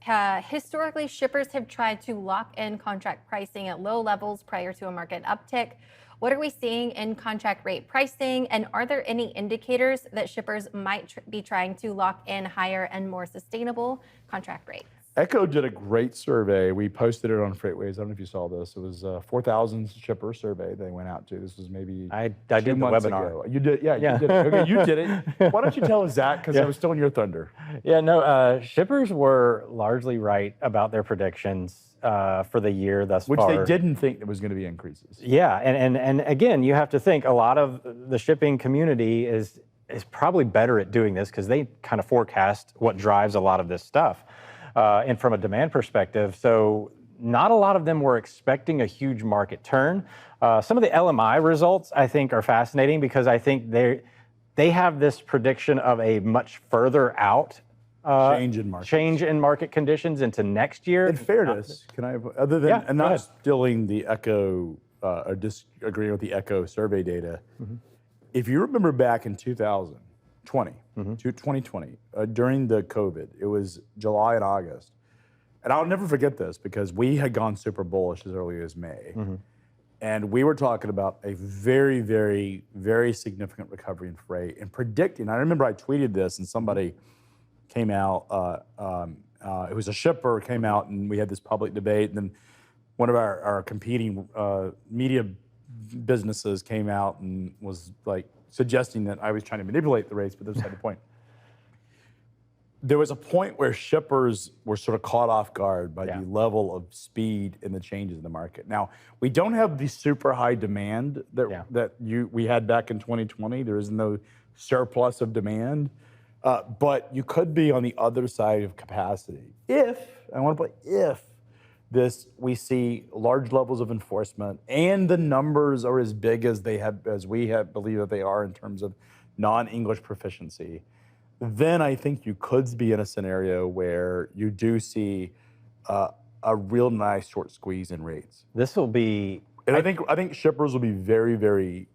Historically, shippers have tried to lock in contract pricing at low levels prior to a market uptick. What are we seeing in contract rate pricing? And are there any indicators that shippers might be trying to lock in higher and more sustainable contract rates? Echo did a great survey. We posted it on FreightWaves. I don't know if you saw this. It was a 4,000 shipper survey they went out to. This was maybe I did the webinar. Ago. You did, yeah. You did it. Okay, you did it. Why don't you tell us that? Because I was still in your thunder. Yeah, no, shippers were largely right about their predictions for the year thus far. Which they didn't think there was going to be increases. Yeah, and again, you have to think a lot of the shipping community is probably better at doing this because they kind of forecast what drives a lot of this stuff. And from a demand perspective, so not a lot of them were expecting a huge market turn. Some of the LMI results, I think, are fascinating because I think they have this prediction of a much further out change in market conditions into next year. In fairness, can I, other than, and not stealing the Echo, or disagreeing with the Echo survey data, if you remember back in 2020, during the COVID, it was July and August. And I'll never forget this because we had gone super bullish as early as May. And we were talking about a very, very, very significant recovery in freight and predicting. I remember I tweeted this and somebody came out, it was a shipper, came out and we had this public debate. And then one of our competing media businesses came out and was like, suggesting that I was trying to manipulate the rates, but that's not the point. There was a point where shippers were sort of caught off guard by the level of speed and the changes in the market. Now, we don't have the super high demand that we had back in 2020. There is no surplus of demand, but you could be on the other side of capacity if, I want to put if, we see large levels of enforcement and the numbers are as big as we believe that they are in terms of non-English proficiency, then I think you could be in a scenario where you do see a real nice short squeeze in rates. This will be, and I think shippers will be very, very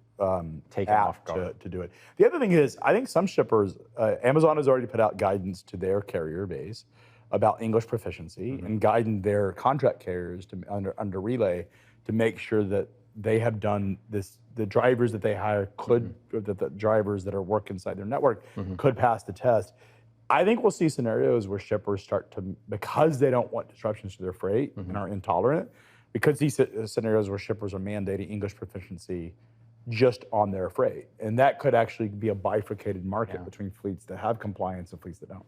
taken off guard to do it. The other thing is, I think some shippers, Amazon has already put out guidance to their carrier base about English proficiency and guiding their contract carriers to under relay to make sure that they have done this. The drivers that they hire could, that the drivers that are working inside their network could pass the test. I think we'll see scenarios where shippers start to, because they don't want disruptions to their freight and are intolerant, because these scenarios where shippers are mandating English proficiency just on their freight. And that could actually be a bifurcated market between fleets that have compliance and fleets that don't.